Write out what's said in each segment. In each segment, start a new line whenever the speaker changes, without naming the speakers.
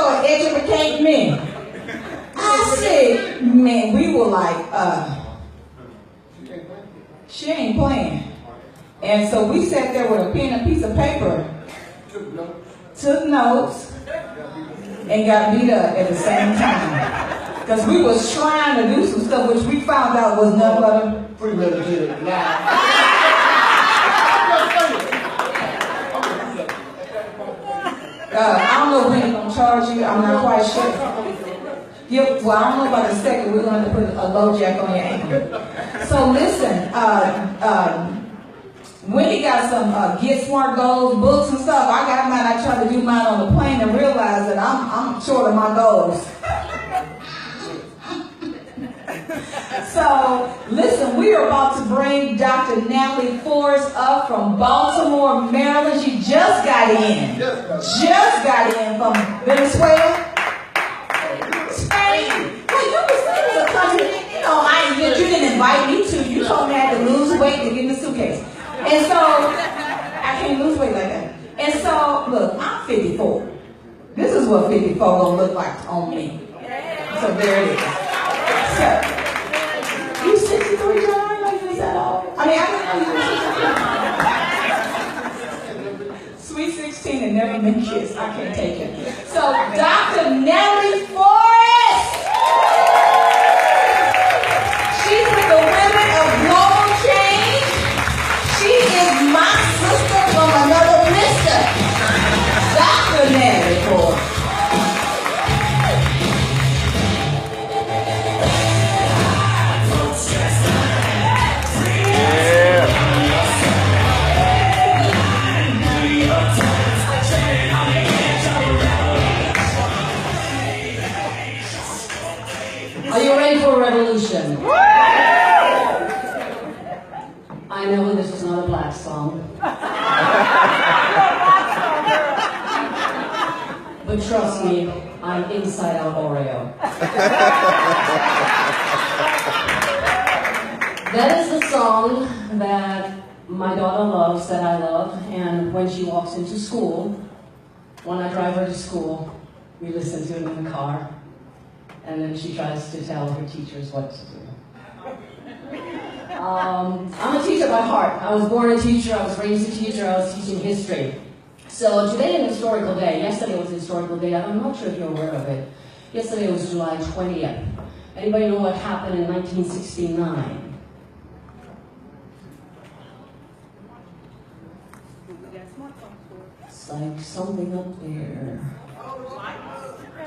short, educate me. I said, man, we were like, she ain't playing. And so we sat there with a pen and a piece of paper, took notes, and got beat up at the same time. Because we was trying to do some stuff which we found out was nothing but a premeditated lie. I don't know when they're going to charge you. I'm not quite sure. Yeah, well, I don't know about a second. We're going to put a low jack on your ankle. So listen, Wendy got some Get Smart Goals books and stuff. I got mine. I tried to do mine on the plane and realized that I'm short of my goals. So, listen, we are about to bring Dr. Natalie Forest up from Baltimore, Maryland. She just got in. Just got in from Venezuela. Spain. Well, you was in the country. You know, you didn't invite me to. You told me I had to lose weight to get in the suitcase. And so, I can't lose weight like that. And so, look, I'm 54. This is what 54 gonna look like on me. So there it is. So, you 63, John? Like this at all? I mean, I didn't know you were 63. Sweet 16 and never been kissed. I can't take it. So, Dr. Natalie Forest. She's with the Women of Global Change. She is my sister from another mister. Dr. Natalie Forest.
Are you ready for a revolution? I know this is not a black song. But trust me, I'm inside out Oreo. That is the song that my daughter loves, that I love, and when she walks into school, when I drive her to school, we listen to it in the car. And then she tries to tell her teachers what to do. I'm a teacher by heart. I was born a teacher, I was raised a teacher, I was teaching history. So today is Historical Day. Yesterday was Historical Day. I'm not sure if you're aware of it. Yesterday was July 20th. Anybody know what happened in 1969? It's like something up there.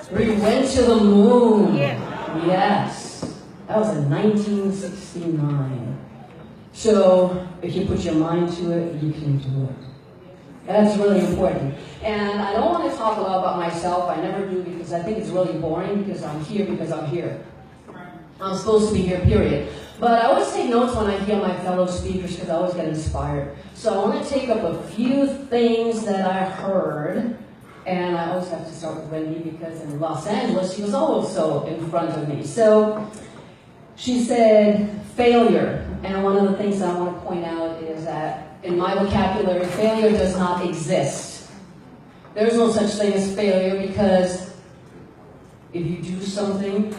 We went to the moon. Yes. That was in 1969. So, if you put your mind to it, you can do it. That's really important. And I don't want to talk a lot about myself. I never do because I think it's really boring because I'm here because I'm here. I'm supposed to be here, period. But I always take notes when I hear my fellow speakers because I always get inspired. So I want to take up a few things that I heard. And I always have to start with Wendy because in Los Angeles, she was also in front of me. So she said failure. And one of the things that I want to point out is that in my vocabulary, failure does not exist. There's no such thing as failure because if you do something,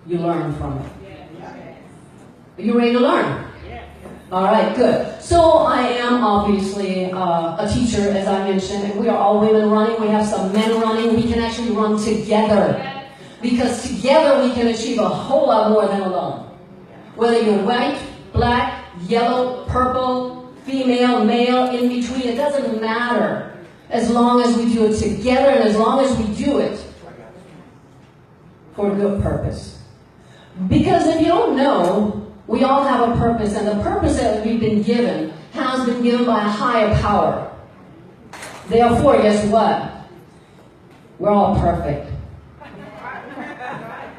you learn from it. Are you ready to learn? All right, good. So I am obviously a teacher, as I mentioned, and we are all women running. We have some men running. We can actually run together because together we can achieve a whole lot more than alone. Whether you're white, black, yellow, purple, female, male, in between, it doesn't matter as long as we do it together and as long as we do it for a good purpose. Because if you don't know, we all have a purpose, and the purpose that we've been given has been given by a higher power. Therefore, guess what? We're all perfect.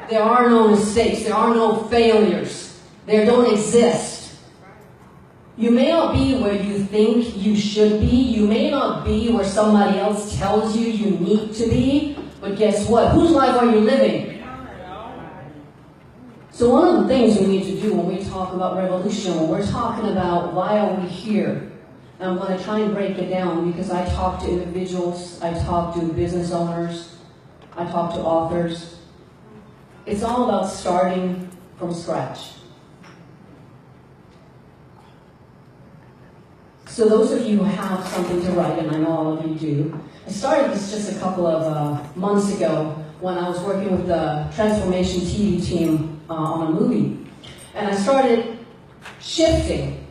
There are no mistakes. There are no failures. There don't exist. You may not be where you think you should be. You may not be where somebody else tells you you need to be. But guess what? Whose life are you living? So one of the things we need to do when we talk about revolution, when we're talking about why are we here, and I'm going to try and break it down because I talk to individuals, I talk to business owners, I talk to authors. It's all about starting from scratch. So those of you who have something to write, and I know all of you do, I started this just a couple of months ago when I was working with the Transformation TV team on a movie. And I started shifting.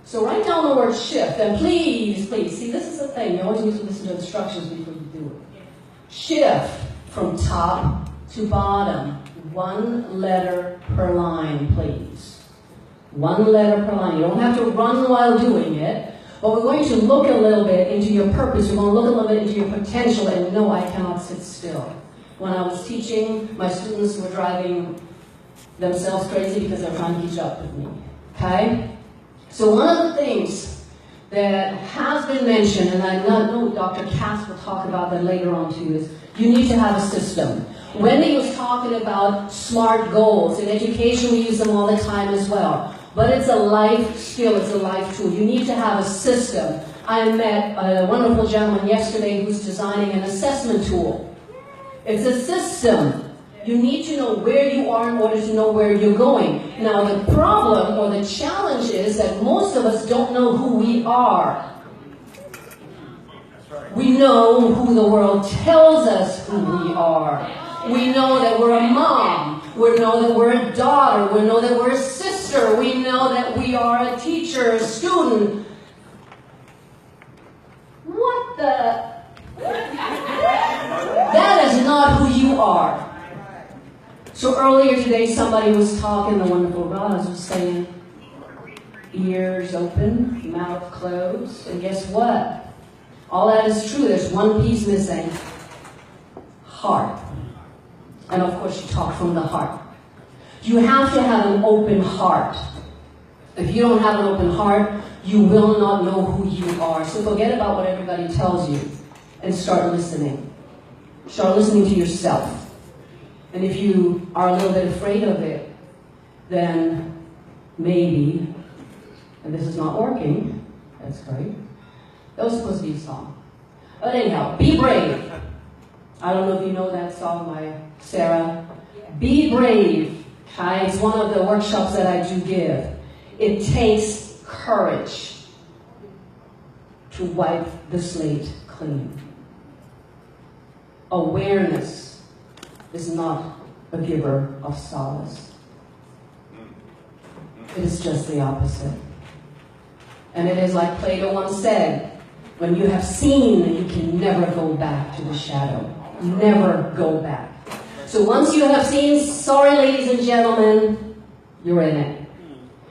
So write down the word shift, and please, see, this is the thing, you always need to listen to instructions before you do it. Shift from top to bottom, one letter per line, please. One letter per line. You don't have to run while doing it, but we're going to look a little bit into your purpose. We're going to look a little bit into your potential, and no, I cannot sit still. When I was teaching, my students were driving themselves crazy because they're trying to catch up with me. Okay? So one of the things that has been mentioned, and I know Dr. Cass will talk about that later on too, is you need to have a system. Wendy was talking about SMART goals. In education, we use them all the time as well. But it's a life skill, it's a life tool. You need to have a system. I met a wonderful gentleman yesterday who's designing an assessment tool. It's a system. You need to know where you are in order to know where you're going. Now the problem or the challenge is that most of us don't know who we are. We know who the world tells us who we are. We know that we're a mom. We know that we're a daughter. We know that we're a sister. We know that we are a teacher, a student. What the? That is not who you are. So earlier today, somebody was talking, the wonderful Roz was saying, ears open, mouth closed, and guess what? All that is true. There's one piece missing. Heart. And of course, you talk from the heart. You have to have an open heart. If you don't have an open heart, you will not know who you are. So forget about what everybody tells you and start listening. Start listening to yourself. And if you are a little bit afraid of it, then maybe, and this is not working, that's great. That was supposed to be a song. But anyhow, be brave. I don't know if you know that song by Sarah. Be brave. Okay? It's one of the workshops that I do give. It takes courage to wipe the slate clean. Awareness is not a giver of solace. It is just the opposite. And it is like Plato once said, when you have seen, you can never go back to the shadow. Never go back. So once you have seen, sorry ladies and gentlemen, you're in it.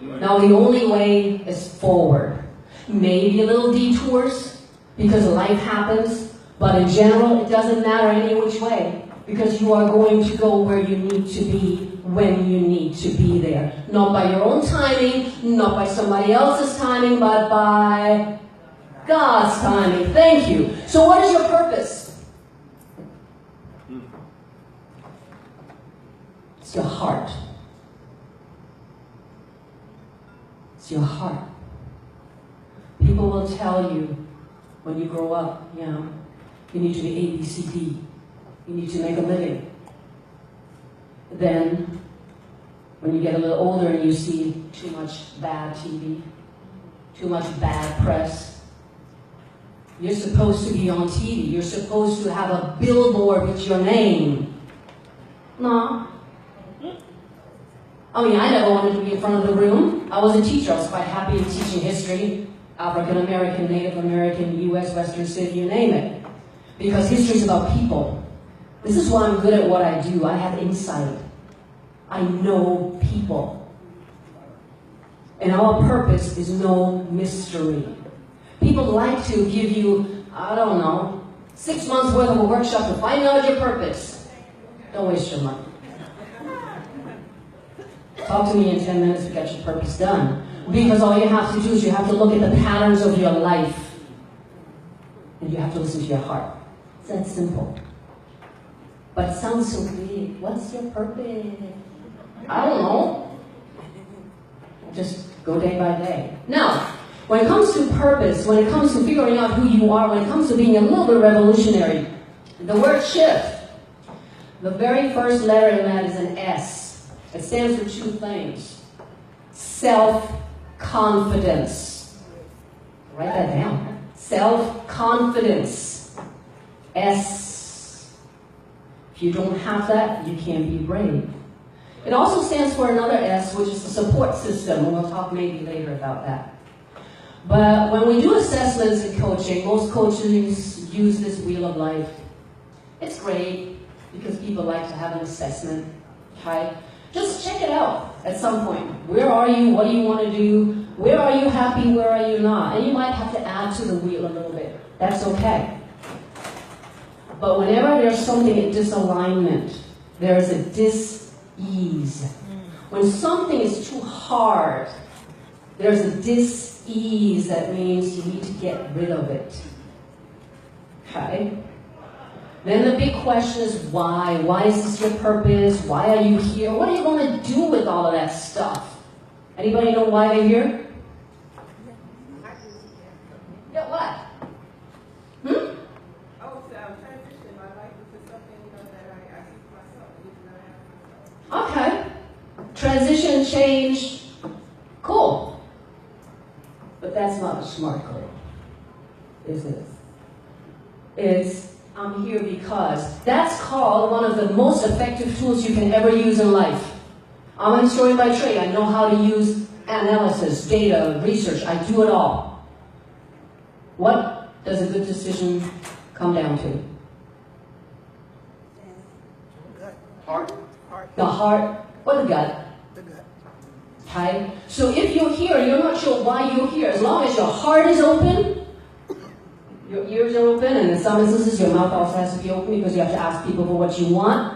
Now the only way is forward. Maybe a little detours, because life happens, but in general, it doesn't matter any which way. Because you are going to go where you need to be when you need to be there. Not by your own timing, not by somebody else's timing, but by God's timing. Thank you. So what is your purpose? It's your heart. It's your heart. People will tell you when you grow up, you need to be A, B, C, D. You need to make a living. Then, when you get a little older and you see too much bad TV, too much bad press, you're supposed to be on TV. You're supposed to have a billboard with your name. No. I mean, I never wanted to be in front of the room. I was a teacher. I was quite happy in teaching history, African American, Native American, U.S., Western Civ, you name it. Because history is about people. This is why I'm good at what I do. I have insight. I know people. And our purpose is no mystery. People like to give you, 6 months worth of a workshop to find out your purpose. Don't waste your money. Talk to me in 10 minutes to get your purpose done. Because all you have to do is you have to look at the patterns of your life. And you have to listen to your heart. It's that simple. But it sounds so big. What's your purpose? I don't know. Just go day by day. Now, when it comes to purpose, when it comes to figuring out who you are, when it comes to being a little bit revolutionary, the word shift The very first letter in that is an S. It stands for two things. Self-confidence. Write that down. Self-confidence. S. If you don't have that, you can't be brave. It also stands for another S, which is the support system, and we'll talk maybe later about that. But when we do assessments in coaching, most coaches use this wheel of life. It's great because people like to have an assessment, okay? Just check it out at some point. Where are you? What do you want to do? Where are you happy? Where are you not? And you might have to add to the wheel a little bit. That's okay. But whenever there's something in disalignment, there's a dis-ease. When something is too hard, there's a dis-ease. That means you need to get rid of it. Okay? Then the big question is why? Why is this your purpose? Why are you here? What are you going to do with all of that stuff? Anybody know why they're here? Yeah, what?
Transition my life into something that I see myself.
Okay. Transition, change. Cool. But that's not a smart goal, is it? It's, I'm here because. That's called one of the most effective tools you can ever use in life. I'm an historian by trade. I know how to use analysis, data, research. I do it all. What does a good decision come down to?
Heart.
The heart or the gut.
The gut.
Okay? So if you're here and you're not sure why you're here, as long as your heart is open, your ears are open, and in some instances your mouth also has to be open because you have to ask people for what you want,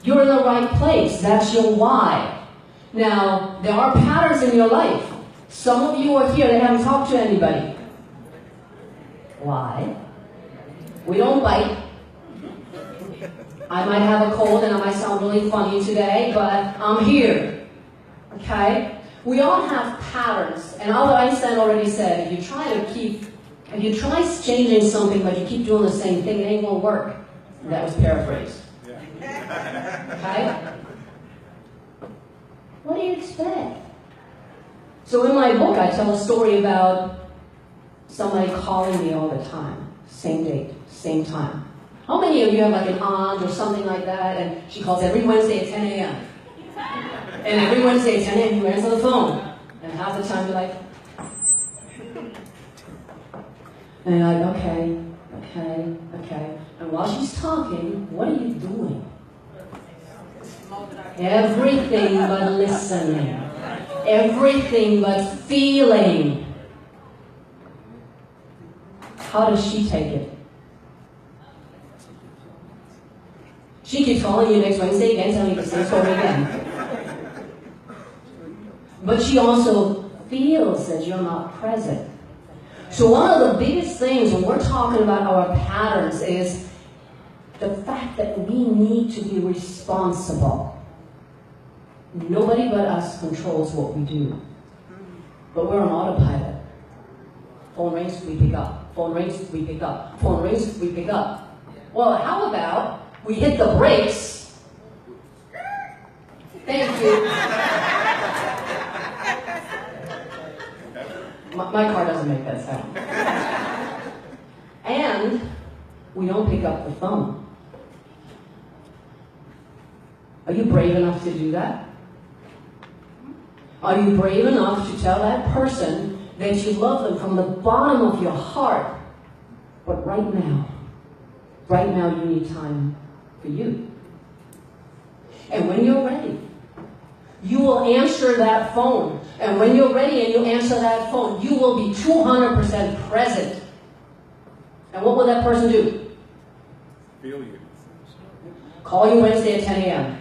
you're in the right place. That's your why. Now, there are patterns in your life. Some of you are here that haven't talked to anybody. Why? We don't bite. I might have a cold and I might sound really funny today, but I'm here. Okay? We all have patterns. And Albert Einstein already said, if you try changing something but you keep doing the same thing, it ain't gonna work. And that was paraphrased. Okay? What do you expect? So in my book, I tell a story about somebody calling me all the time. Same date, same time. How many of you have like an aunt or something like that, and she calls every Wednesday at 10 a.m. And every Wednesday at 10 a.m. you answer the phone. And half the time you're like, and you're like, okay. And while she's talking, what are you doing? Everything but listening. Everything but feeling. How does she take it? She keeps calling you next Wednesday again, telling you the same story again. But she also feels that you're not present. So one of the biggest things when we're talking about our patterns is the fact that we need to be responsible. Nobody but us controls what we do. But we're on autopilot. Phone rings, we pick up. Phone rings, we pick up. Phone rings, we pick up. Well, how about we hit the brakes? Thank you. My car doesn't make that sound. And we don't pick up the phone. Are you brave enough to do that? Are you brave enough to tell that person that you love them from the bottom of your heart? But right now you need time for you. And when you're ready, you will answer that phone. And when you're ready and you answer that phone, you will be 200% present. And what will that person do?
Feel you.
Call you Wednesday at 10 a.m.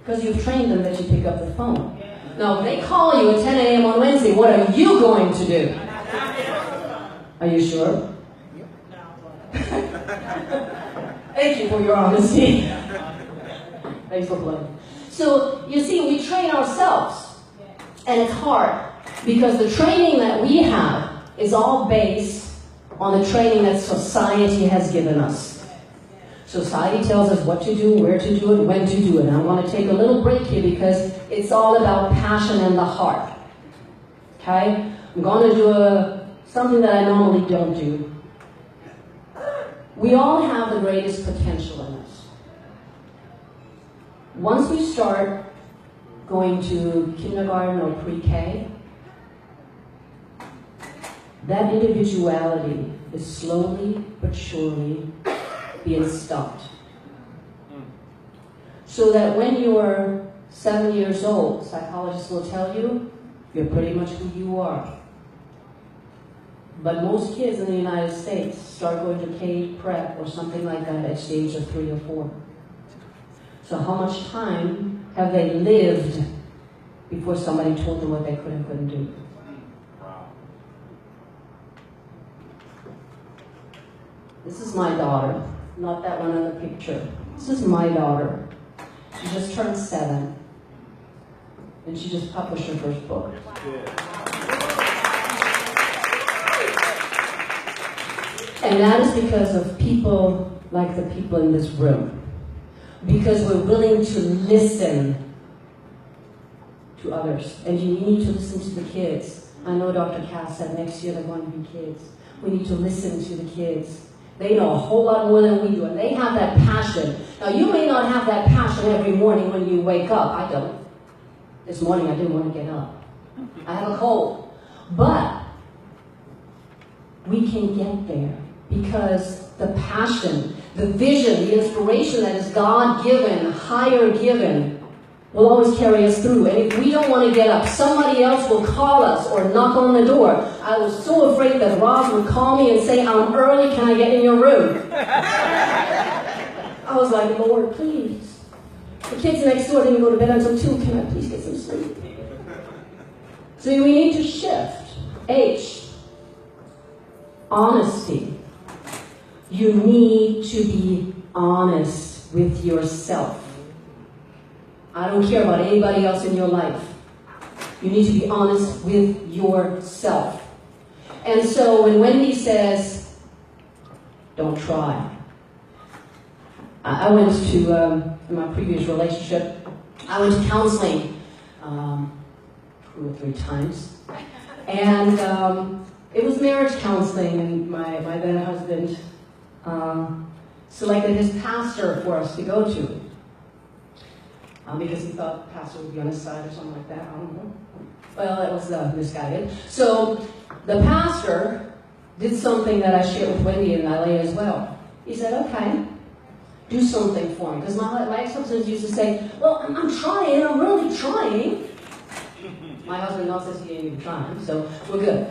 Because you've trained them that you pick up the phone. Now, if they call you at 10 a.m. on Wednesday, what are you going to do? Are you sure? Thank you for your honesty. Thanks for playing. So, you see, we train ourselves. And it's hard. Because the training that we have is all based on the training that society has given us. Society tells us what to do, where to do it, when to do it. And I want to take a little break here because it's all about passion and the heart. Okay? I'm going to do something that I normally don't do. We all have the greatest potential in us. Once we start going to kindergarten or pre-K, that individuality is slowly but surely being stopped. So that when you're 7 years old, psychologists will tell you, you're pretty much who you are. But most kids in the United States start going to K prep or something like that at the age of 3 or 4. So how much time have they lived before somebody told them what they could and couldn't do? This is my daughter, not that one in the picture. This is my daughter. She just turned 7, and she just published her first book. And that is because of people like the people in this room. Because we're willing to listen to others. And you need to listen to the kids. I know Dr. Cass said next year they're going to be kids. We need to listen to the kids. They know a whole lot more than we do, and they have that passion. Now, you may not have that passion every morning when you wake up. I don't. This morning, I didn't want to get up. I have a cold. But we can get there because the passion, the vision, the inspiration that is God-given, higher-given, will always carry us through. And if we don't want to get up, somebody else will call us or knock on the door. I was so afraid that Roz would call me and say, I'm early, can I get in your room? I was like, Lord, please. The kids next door didn't go to bed until 2. Can I please get some sleep? So we need to shift. H. Honesty. You need to be honest with yourself. I don't care about anybody else in your life. You need to be honest with yourself. And so when Wendy says, don't try. I went to, in my previous relationship, I went to counseling 2 or 3 times. And it was marriage counseling, and my then husband selected his pastor for us to go to. Because he thought the pastor would be on his side or something like that. I don't know. Well, that was misguided. So the pastor did something that I shared with Wendy and Natalie as well. He said, okay, do something for me. Because my ex-husband used to say, well, I'm trying, I'm really trying. My husband now says he ain't even trying, so we're good.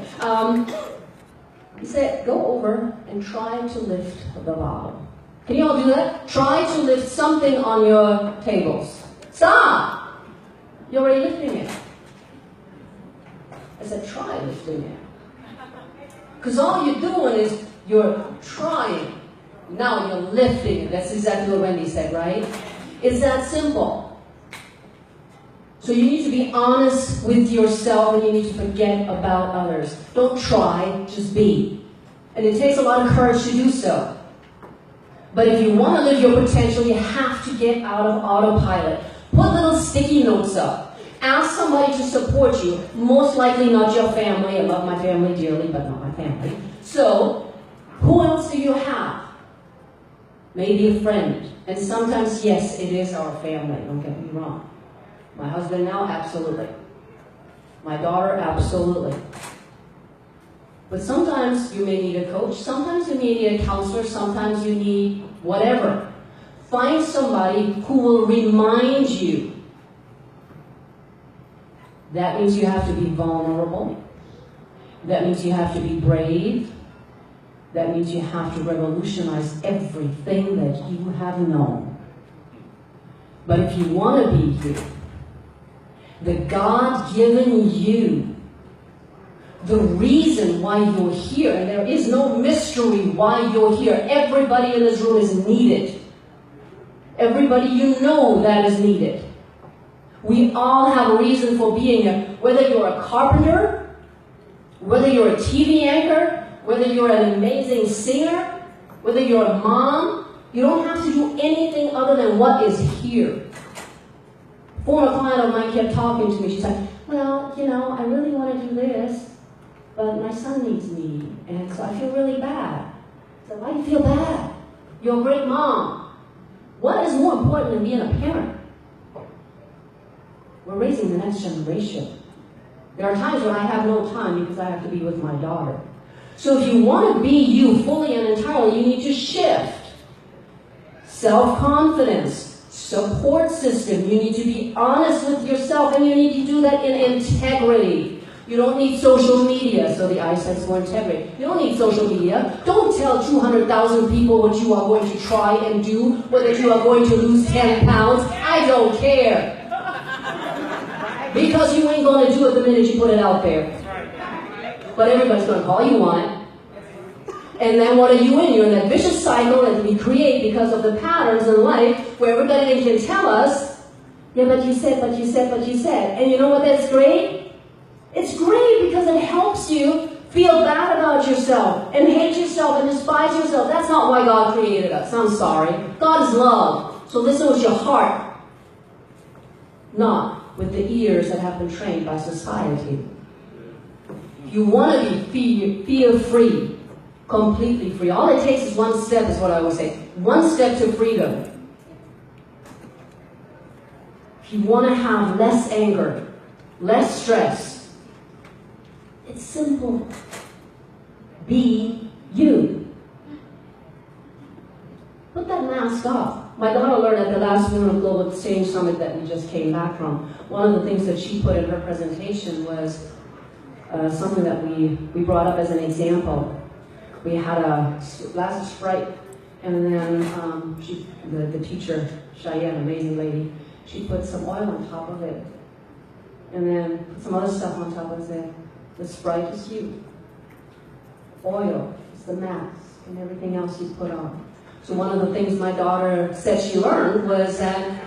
He said, go over and try to lift the bottle. Can you all do that? Try to lift something on your tables. Stop! You're already lifting it. I said, try lifting it. Because all you're doing is you're trying. Now you're lifting it. That's exactly what Wendy said, right? It's that simple. So you need to be honest with yourself, and you need to forget about others. Don't try, just be. And it takes a lot of courage to do so. But if you want to live your potential, you have to get out of autopilot. Put little sticky notes up. Ask somebody to support you. Most likely not your family. I love my family dearly, but not my family. So, who else do you have? Maybe a friend. And sometimes, yes, it is our family. Don't get me wrong. My husband now, absolutely. My daughter, absolutely. But sometimes you may need a coach. Sometimes you may need a counselor. Sometimes you need whatever. Find somebody who will remind you. That means you have to be vulnerable. That means you have to be brave. That means you have to revolutionize everything that you have known. But if you want to be here, the God-given you, the reason why you're here, and there is no mystery why you're here. Everybody in this room is needed. Everybody you know that is needed. We all have a reason for being here. Whether you're a carpenter, whether you're a TV anchor, whether you're an amazing singer, whether you're a mom, you don't have to do anything other than what is here. A former client of mine kept talking to me. She said, well, you know, I really want to do this, but my son needs me, and so I feel really bad. I said, why do you feel bad? You're a great mom. What is more important than being a parent? We're raising the next generation. There are times when I have no time because I have to be with my daughter. So if you want to be you fully and entirely, you need to shift. Self-confidence, support system. You need to be honest with yourself, and you need to do that in integrity. You don't need social media, so the eyesight's for integrity. You don't need social media. Don't tell 200,000 people what you are going to try and do, whether you are going to lose 10 pounds. I don't care. Because you ain't going to do it the minute you put it out there. But everybody's going to call you on it. And then what are you in? You're in that vicious cycle that we create because of the patterns in life where everybody can tell us, yeah, but you said, but you said, but you said. And you know what that's great? It's great because it helps you feel bad about yourself and hate yourself and despise yourself. That's not why God created us. I'm sorry. God is love. So listen with your heart, not with the ears that have been trained by society. You want to be fear-free, completely free. All it takes is one step, is what I always say. One step to freedom. If you want to have less anger, less stress, it's simple. Be you. Put that mask off. My daughter learned at the last Women of Global Exchange Summit that we just came back from. One of the things that she put in her presentation was something that we brought up as an example. We had a glass of Sprite, and then the teacher, Cheyenne, amazing lady, she put some oil on top of it, and then put some other stuff on top of it. The Sprite is you. Oil is the mask, and everything else you put on. So one of the things my daughter said she learned was that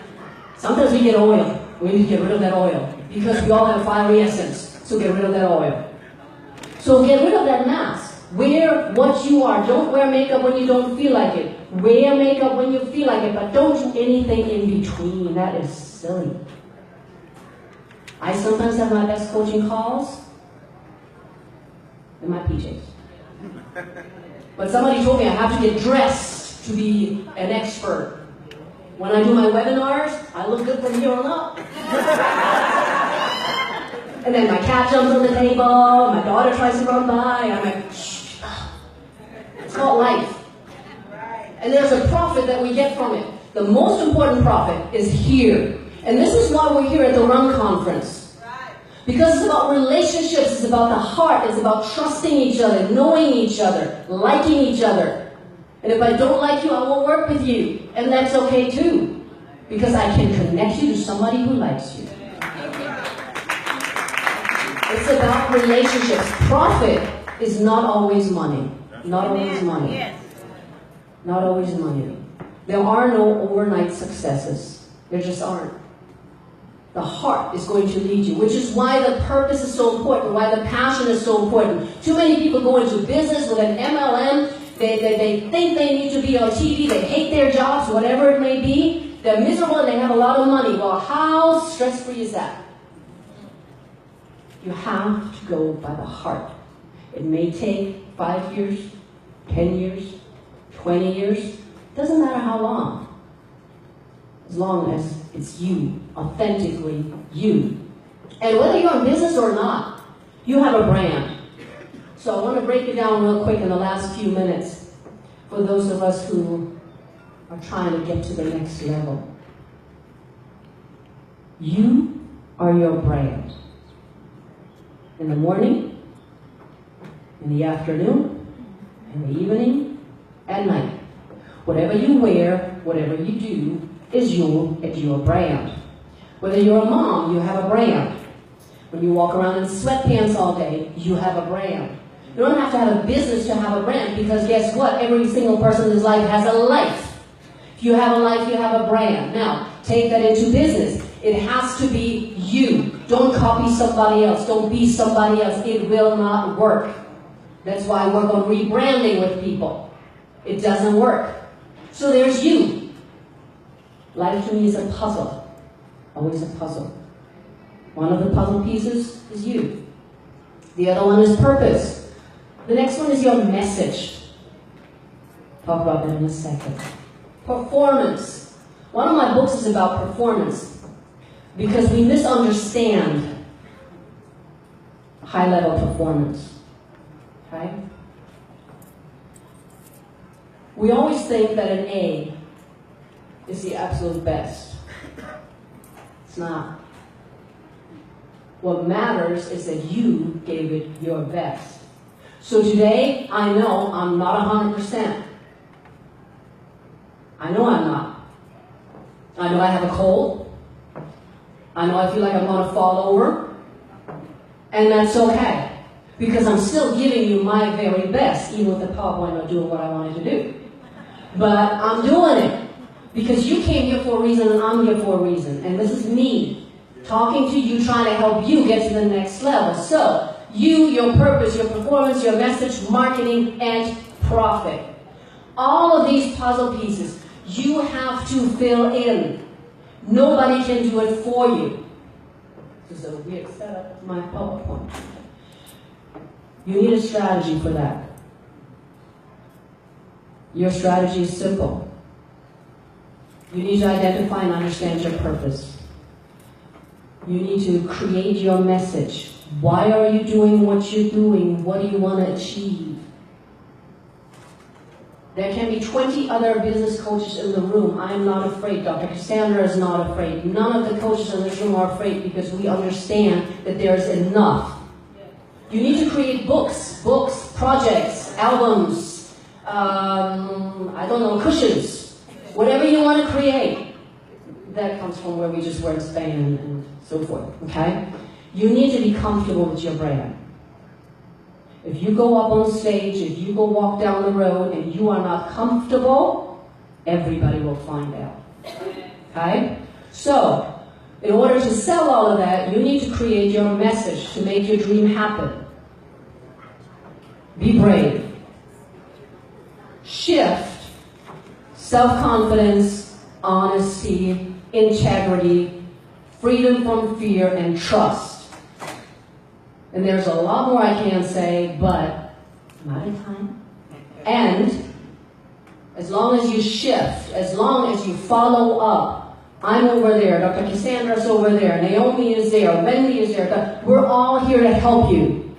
sometimes we get oil. We need to get rid of that oil because we all have fiery essence. So get rid of that oil. So get rid of that mask. Wear what you are. Don't wear makeup when you don't feel like it. Wear makeup when you feel like it, but don't do anything in between. That is silly. I sometimes have my best coaching calls in my PJs. But somebody told me I have to get dressed to be an expert. When I do my webinars, I look good from here on up. And then my cat jumps on the table, my daughter tries to run by, I'm like, shh. It's called life. And there's a profit that we get from it. The most important profit is here. And this is why we're here at the Run Conference. Because it's about relationships, it's about the heart, it's about trusting each other, knowing each other, liking each other. And if I don't like you, I won't work with you. And that's okay too. Because I can connect you to somebody who likes you. It's about relationships. Profit is not always money. Not always money. Not always money. There are no overnight successes. There just aren't. The heart is going to lead you, which is why the purpose is so important, why the passion is so important. Too many people go into business with an MLM. They think they need to be on TV. They hate their jobs, whatever it may be. They're miserable and they have a lot of money. Well, how stress-free is that? You have to go by the heart. It may take 5 years, 10 years, 20 years. Doesn't matter how long. As long as it's you, authentically you. And whether you're in business or not, you have a brand. So I want to break it down real quick in the last few minutes for those of us who are trying to get to the next level. You are your brand. In the morning, in the afternoon, in the evening, at night. Whatever you wear, whatever you do, is your brand. Whether you're a mom, you have a brand. When you walk around in sweatpants all day, you have a brand. You don't have to have a business to have a brand, because guess what? Every single person in this life has a life. If you have a life, you have a brand. Now, take that into business. It has to be you. Don't copy somebody else. Don't be somebody else. It will not work. That's why I work on rebranding with people. It doesn't work. So there's you. Life to me is a puzzle. Always a puzzle. One of the puzzle pieces is you. The other one is purpose. The next one is your message. Talk about that in a second. Performance. One of my books is about performance because we misunderstand high-level performance. Okay? We always think that an A is the absolute best. It's not. What matters is that you gave it your best. So today, I know I'm not 100%. I know I'm not. I know I have a cold. I know I feel like I'm going to fall over. And that's okay. Because I'm still giving you my very best, even with the PowerPoint not doing what I wanted to do. But I'm doing it. Because you came here for a reason and I'm here for a reason. And this is me talking to you, trying to help you get to the next level. So, you, your purpose, your performance, your message, marketing, and profit. All of these puzzle pieces, you have to fill in. Nobody can do it for you. This is a weird setup to my PowerPoint. You need a strategy for that. Your strategy is simple. You need to identify and understand your purpose. You need to create your message. Why are you doing what you're doing? What do you want to achieve? There can be 20 other business coaches in the room. I am not afraid. Dr. Cassandra is not afraid. None of the coaches in this room are afraid because we understand that there's enough. You need to create books, projects, albums, I don't know, cushions, whatever you want to create. That comes from where we just were in Spain and so forth, okay? You need to be comfortable with your brand. If you go up on stage, if you go walk down the road and you are not comfortable, everybody will find out, okay? So, in order to sell all of that, you need to create your message to make your dream happen. Be brave. Shift. Self-confidence, honesty, integrity, freedom from fear, and trust. And there's a lot more I can say, but I'm out of time. And as long as you shift, as long as you follow up, I'm over there, Dr. Cassandra's over there, Naomi is there, Wendy is there, we're all here to help you.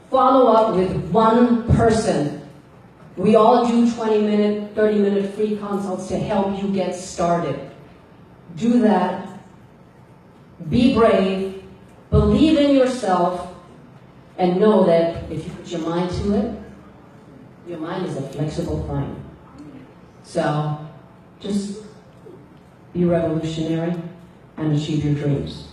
Follow up with one person. We all do 20-minute, 30-minute free consults to help you get started. Do that. Be brave. Believe in yourself. And know that if you put your mind to it, your mind is a flexible thing. So, just be revolutionary and achieve your dreams.